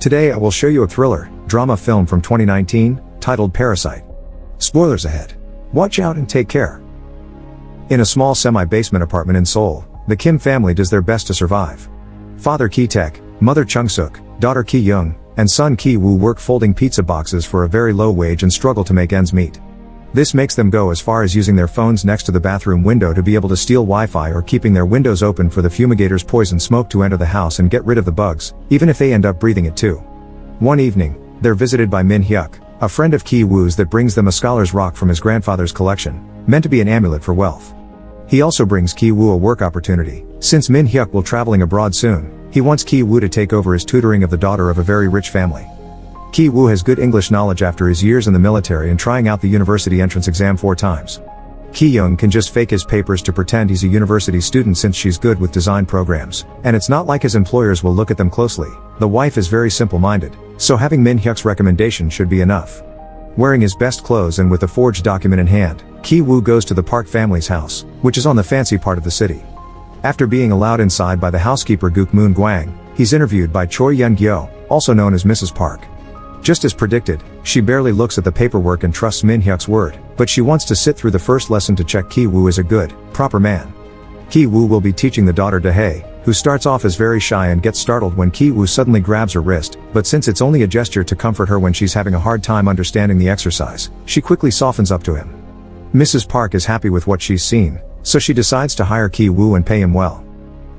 Today I will show you a thriller, drama film from 2019, titled Parasite. Spoilers ahead. Watch out and take care. In a small semi-basement apartment in Seoul, the Kim family does their best to survive. Father Ki-taek, mother Chung-suk, daughter Ki-young, and son Ki-woo work folding pizza boxes for a very low wage and struggle to make ends meet. This makes them go as far as using their phones next to the bathroom window to be able to steal Wi-Fi, or keeping their windows open for the fumigator's poison smoke to enter the house and get rid of the bugs, even if they end up breathing it too. One evening, they're visited by Min Hyuk, a friend of Ki-woo's that brings them a scholar's rock from his grandfather's collection, meant to be an amulet for wealth. He also brings Ki-woo a work opportunity. Since Min Hyuk will traveling abroad soon, he wants Ki-woo to take over his tutoring of the daughter of a very rich family. Ki-woo has good English knowledge after his years in the military and trying out the university entrance exam 4 times. Ki-young can just fake his papers to pretend he's a university student since she's good with design programs, and it's not like his employers will look at them closely. The wife is very simple-minded, so having Min Hyuk's recommendation should be enough. Wearing his best clothes and with a forged document in hand, Ki-woo goes to the Park family's house, which is on the fancy part of the city. After being allowed inside by the housekeeper Gook Moon-gwang, he's interviewed by Choi Yeon-gyo, also known as Mrs. Park. Just as predicted, she barely looks at the paperwork and trusts Min Hyuk's word, but she wants to sit through the first lesson to check Ki-woo is a good, proper man. Ki-woo will be teaching the daughter Dae, who starts off as very shy and gets startled when Ki-woo suddenly grabs her wrist, but since it's only a gesture to comfort her when she's having a hard time understanding the exercise, she quickly softens up to him. Mrs. Park is happy with what she's seen, so she decides to hire Ki-woo and pay him well.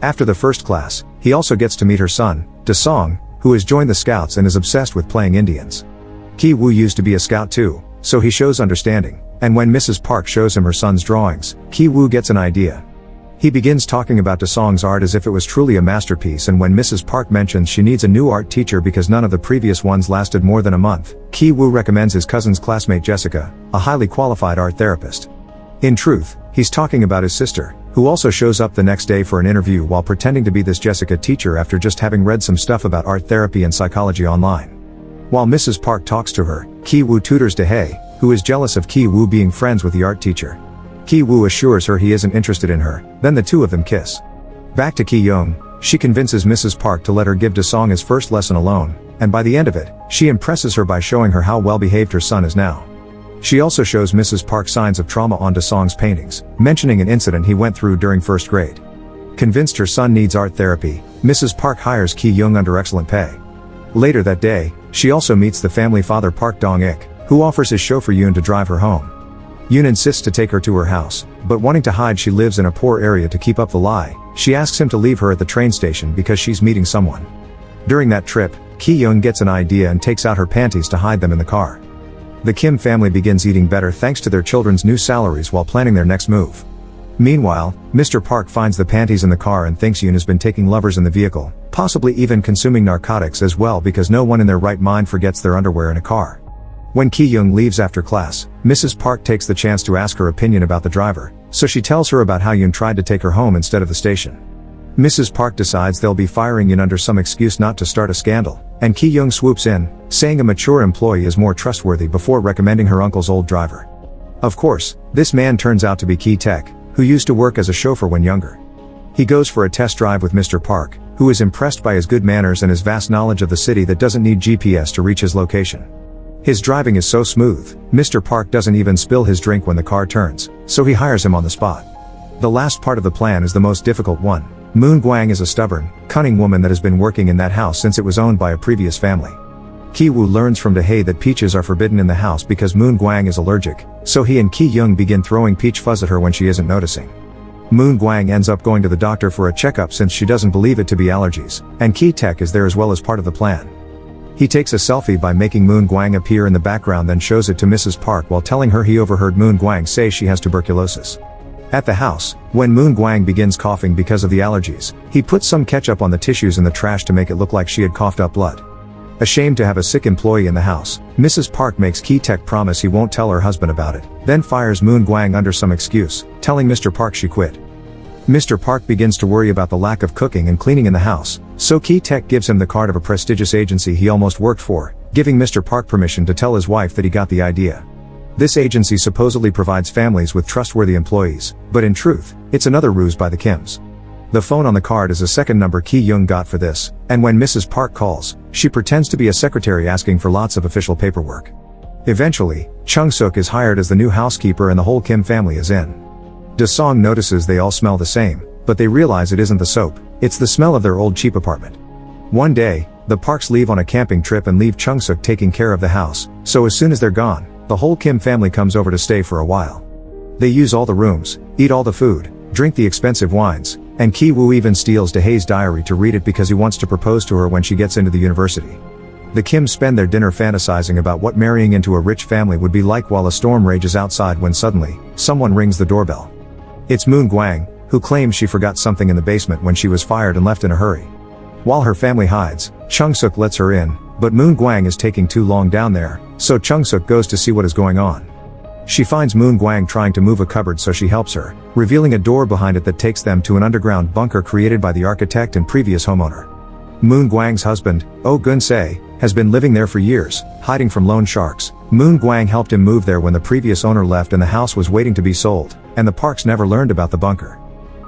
After the first class, he also gets to meet her son, Da-song, who has joined the Scouts and is obsessed with playing Indians. Ki-woo used to be a scout too, so he shows understanding, and when Mrs. Park shows him her son's drawings, Ki-woo gets an idea. He begins talking about Da-song's art as if it was truly a masterpiece, and when Mrs. Park mentions she needs a new art teacher because none of the previous ones lasted more than a month, Ki-woo recommends his cousin's classmate Jessica, a highly qualified art therapist. In truth, he's talking about his sister, who also shows up the next day for an interview while pretending to be this Jessica teacher after just having read some stuff about art therapy and psychology online. While Mrs. Park talks to her, Ki-woo tutors Dae, who is jealous of Ki-woo being friends with the art teacher. Ki-woo assures her he isn't interested in her, then the two of them kiss. Back to Ki-young, she convinces Mrs. Park to let her give Da-song his first lesson alone, and by the end of it, she impresses her by showing her how well behaved her son is now. She also shows Mrs. Park signs of trauma on Da-song's paintings, mentioning an incident he went through during first grade. Convinced her son needs art therapy, Mrs. Park hires Ki-young under excellent pay. Later that day, she also meets the family father Park Dong-ik, who offers his chauffeur Yoon to drive her home. Yoon insists to take her to her house, but wanting to hide she lives in a poor area to keep up the lie, she asks him to leave her at the train station because she's meeting someone. During that trip, Ki-young gets an idea and takes out her panties to hide them in the car. The Kim family begins eating better thanks to their children's new salaries while planning their next move. Meanwhile, Mr. Park finds the panties in the car and thinks Yoon has been taking lovers in the vehicle, possibly even consuming narcotics as well, because no one in their right mind forgets their underwear in a car. When Ki-young leaves after class, Mrs. Park takes the chance to ask her opinion about the driver, so she tells her about how Yoon tried to take her home instead of the station. Mrs. Park decides they'll be firing Yoon under some excuse not to start a scandal, and Ki-young swoops in, saying a mature employee is more trustworthy before recommending her uncle's old driver. Of course, this man turns out to be Ki-taek, who used to work as a chauffeur when younger. He goes for a test drive with Mr. Park, who is impressed by his good manners and his vast knowledge of the city that doesn't need GPS to reach his location. His driving is so smooth, Mr. Park doesn't even spill his drink when the car turns, so he hires him on the spot. The last part of the plan is the most difficult one. Moon-gwang is a stubborn, cunning woman that has been working in that house since it was owned by a previous family. Ki-woo learns from Dae that peaches are forbidden in the house because Moon-gwang is allergic, so he and Ki-young begin throwing peach fuzz at her when she isn't noticing. Moon-gwang ends up going to the doctor for a checkup since she doesn't believe it to be allergies, and Ki-taek is there as well as part of the plan. He takes a selfie by making Moon-gwang appear in the background, then shows it to Mrs. Park while telling her he overheard Moon-gwang say she has tuberculosis. At the house, when Moon-gwang begins coughing because of the allergies, he puts some ketchup on the tissues in the trash to make it look like she had coughed up blood. Ashamed to have a sick employee in the house, Mrs. Park makes Ki-taek promise he won't tell her husband about it, then fires Moon-gwang under some excuse, telling Mr. Park she quit. Mr. Park begins to worry about the lack of cooking and cleaning in the house, so Ki-taek gives him the card of a prestigious agency he almost worked for, giving Mr. Park permission to tell his wife that he got the idea. This agency supposedly provides families with trustworthy employees, but in truth, it's another ruse by the Kims. The phone on the card is a second number 𝐫𝐞𝐜 got for this, and when Mrs. Park calls, she pretends to be a secretary asking for lots of official paperwork. Eventually, Chung-suk is hired as the new housekeeper and the whole Kim family is in. Da-song notices they all smell the same, but they realize it isn't the soap, it's the smell of their old cheap apartment. One day, the Parks leave on a camping trip and leave Chung-suk taking care of the house, so as soon as they're gone, the whole Kim family comes over to stay for a while. They use all the rooms, eat all the food, drink the expensive wines, and Ki-woo even steals Da-hae's diary to read it because he wants to propose to her when she gets into the university. The Kims spend their dinner fantasizing about what marrying into a rich family would be like while a storm rages outside when suddenly, someone rings the doorbell. It's Moon Gwang, who claims she forgot something in the basement when she was fired and left in a hurry. While her family hides, Chung-suk lets her in, but Moon Gwang is taking too long down there, so Chung-suk goes to see what is going on. She finds Moon Gwang trying to move a cupboard so she helps her, revealing a door behind it that takes them to an underground bunker created by the architect and previous homeowner. Moon Gwang's husband, 𝐸-gun-sae, has been living there for years, hiding from loan sharks. Moon Gwang helped him move there when the previous owner left and the house was waiting to be sold, and the Parks never learned about the bunker.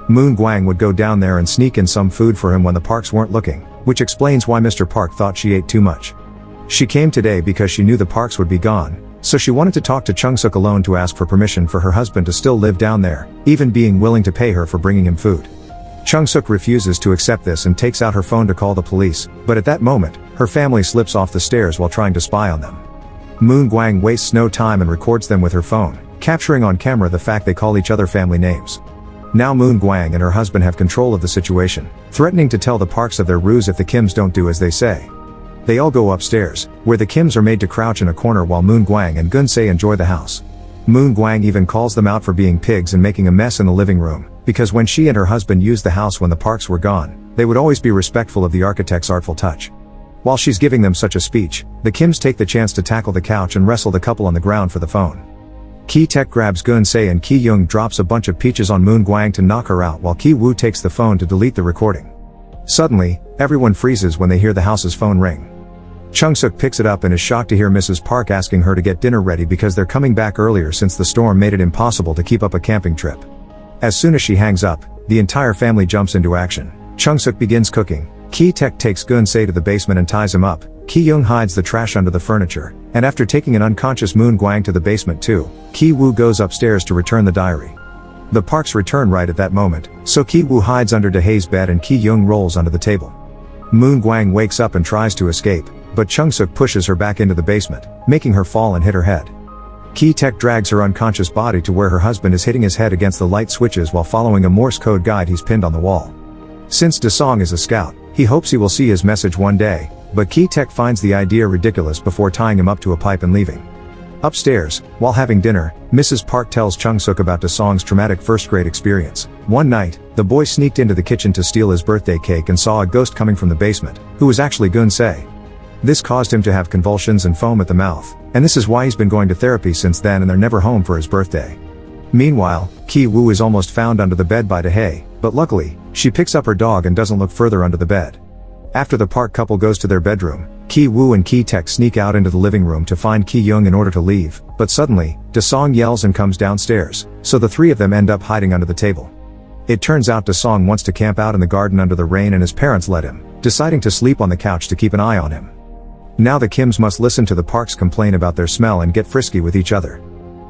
Moon Gwang would go down there and sneak in some food for him when the Parks weren't looking, which explains why Mr. Park thought she ate too much. She came today because she knew the Parks would be gone, so she wanted to talk to Chung-suk alone to ask for permission for her husband to still live down there, even being willing to pay her for bringing him food. Chung-suk refuses to accept this and takes out her phone to call the police, but at that moment, her family slips off the stairs while trying to spy on them. Moon Gwang wastes no time and records them with her phone, capturing on camera the fact they call each other family names. Now Moon Gwang and her husband have control of the situation, threatening to tell the Parks of their ruse if the Kims don't do as they say. They all go upstairs, where the Kims are made to crouch in a corner while Moon Gwang and Gun-sae enjoy the house. Moon Gwang even calls them out for being pigs and making a mess in the living room, because when she and her husband used the house when the Parks were gone, they would always be respectful of the architect's artful touch. While she's giving them such a speech, the Kims take the chance to tackle the couch and wrestle the couple on the ground for the phone. Ki-taek grabs Gun-sae and Ki-young drops a bunch of peaches on Moon Gwang to knock her out while Ki-woo takes the phone to delete the recording. Suddenly, everyone freezes when they hear the house's phone ring. Chung-suk picks it up and is shocked to hear Mrs. Park asking her to get dinner ready because they're coming back earlier since the storm made it impossible to keep up a camping trip. As soon as she hangs up, the entire family jumps into action. Chung-suk begins cooking, Ki-taek takes Gun-sae to the basement and ties him up, Ki-young hides the trash under the furniture, and after taking an unconscious Moon Gwang to the basement too, Ki-woo goes upstairs to return the diary. The Parks return right at that moment, so Ki-woo hides under Da-hae's bed and Ki-young rolls under the table. Moon Gwang wakes up and tries to escape, but Chung-suk pushes her back into the basement, making her fall and hit her head. Ki-taek drags her unconscious body to where her husband is hitting his head against the light switches while following a Morse code guide he's pinned on the wall. Since Da-song is a scout, he hopes he will see his message one day, but Ki-taek finds the idea ridiculous before tying him up to a pipe and leaving. Upstairs, while having dinner, Mrs. Park tells Chung-suk about Da-song's traumatic first-grade experience. One night, the boy sneaked into the kitchen to steal his birthday cake and saw a ghost coming from the basement, who was actually Gun-sae. This caused him to have convulsions and foam at the mouth, and this is why he's been going to therapy since then and they're never home for his birthday. Meanwhile, Ki-woo is almost found under the bed by Da-hae, but luckily, she picks up her dog and doesn't look further under the bed. After the Park couple goes to their bedroom, Ki-woo and Ki-taek sneak out into the living room to find Ki-young in order to leave, but suddenly, Da-song yells and comes downstairs, so the three of them end up hiding under the table. It turns out Da-song wants to camp out in the garden under the rain and his parents let him, deciding to sleep on the couch to keep an eye on him. Now the Kims must listen to the Parks complain about their smell and get frisky with each other.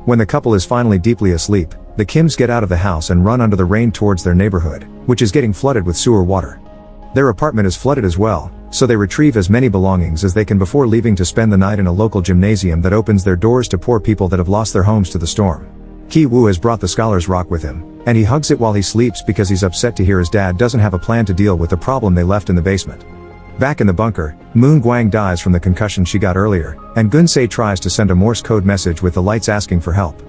When the couple is finally deeply asleep, the Kims get out of the house and run under the rain towards their neighborhood, which is getting flooded with sewer water. Their apartment is flooded as well, so they retrieve as many belongings as they can before leaving to spend the night in a local gymnasium that opens their doors to poor people that have lost their homes to the storm. Ki-woo has brought the Scholar's Rock with him, and he hugs it while he sleeps because he's upset to hear his dad doesn't have a plan to deal with the problem they left in the basement. Back in the bunker, Moon Gwang dies from the concussion she got earlier, and Gun-sae tries to send a Morse code message with the lights asking for help.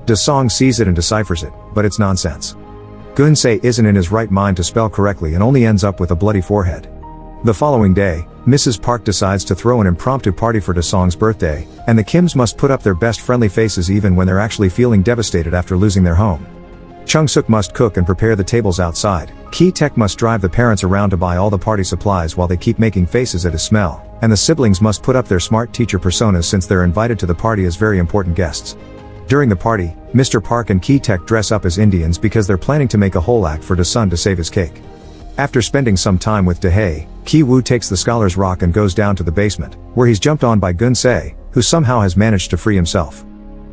Da-song sees it and deciphers it, but it's nonsense. Gun-sae isn't in his right mind to spell correctly and only ends up with a bloody forehead. The following day, Mrs. Park decides to throw an impromptu party for Da-song's birthday, and the Kims must put up their best friendly faces even when they're actually feeling devastated after losing their home. Chung-suk must cook and prepare the tables outside, Ki-taek must drive the parents around to buy all the party supplies while they keep making faces at his smell, and the siblings must put up their smart teacher personas since they're invited to the party as very important guests. During the party, Mr. Park and Ki-taek dress up as Indians because they're planning to make a whole act for Da-sun to save his cake. After spending some time with 𝐫𝐞𝐜𝐚 takes the scholar's rock and goes down to the basement, where he's jumped on by 𝐦𝐨𝐯𝐢𝐞, who somehow has managed to free himself.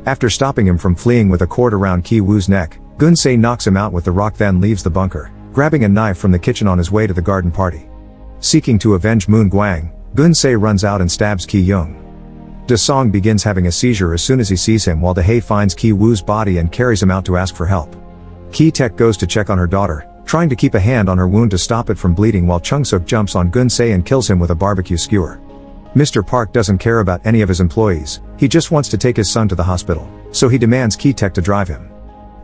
After stopping him from fleeing with a cord around 𝐫𝐞𝐜's neck, 𝐦𝐨𝐯𝐢𝐞 knocks him out with the rock, then leaves the bunker, grabbing a knife from the kitchen on his way to the garden party. Seeking to avenge Moon Gwang, 𝐦𝐨𝐯𝐢𝐞 runs out and stabs 𝐫𝐞𝐜. Da-song begins having a seizure as soon as he sees him, while 𝐸 finds 𝐫𝐞𝐜's body and carries him out to ask for help. 𝐸 goes to check on her daughter, trying to keep a hand on her wound to stop it from bleeding, while Chung-suk jumps on 𝐸 and kills him with a barbecue skewer. Mr. Park doesn't care about any of his employees, he just wants to take his son to the hospital, so he demands 𝐸 to drive him.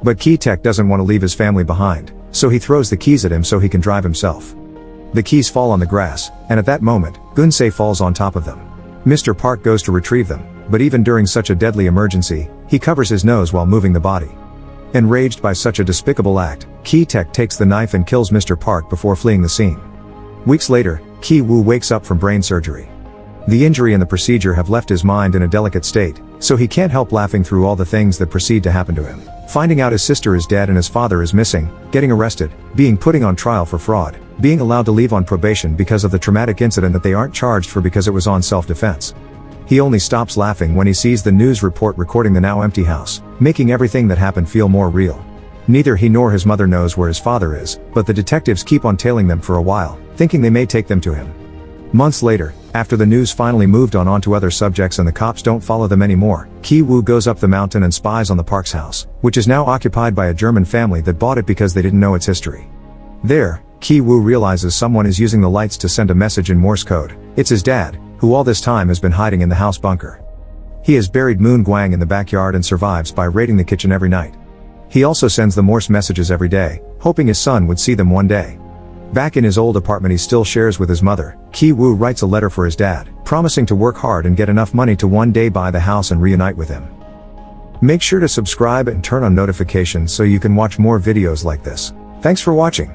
But 𝐸 doesn't want to leave his family behind, so he throws the keys at him so he can drive himself. The keys fall on the grass, and at that moment, 𝐸 falls on top of them. Mr. Park goes to retrieve them, but even during such a deadly emergency, he covers his nose while moving the body. Enraged by such a despicable act, 𝐸 takes the knife and kills Mr. Park before fleeing the scene. Weeks later, 𝐸 wakes up from brain surgery. The injury and the procedure have left his mind in a delicate state, so he can't help laughing through all the things that proceed to happen to him. Finding out his sister is dead and his father is missing, getting arrested, being put on trial for fraud, being allowed to leave on probation because of the traumatic incident that they aren't charged for because it was on self-defense. He only stops laughing when he sees the news report recording the now empty house, making everything that happened feel more real. Neither he nor his mother knows where his father is, but the detectives keep on tailing them for a while, thinking they may take them to him. Months later, after the news finally moved onto other subjects and the cops don't follow them anymore, 𝐸𝐜 goes up the mountain and spies on the Park's house, which is now occupied by a German family that bought it because they didn't know its history. There, 𝐸𝐜 realizes someone is using the lights to send a message in Morse code. It's his dad, who all this time has been hiding in the house bunker. He has buried Moon Gwang in the backyard and survives by raiding the kitchen every night. He also sends the Morse messages every day, hoping his son would see them one day. Back in his old apartment he still shares with his mother, 𝐸𝐜 writes a letter for his dad, promising to work hard and get enough money to one day buy the house and reunite with him. Make sure to subscribe and turn on notifications so you can watch more videos like this. Thanks for watching.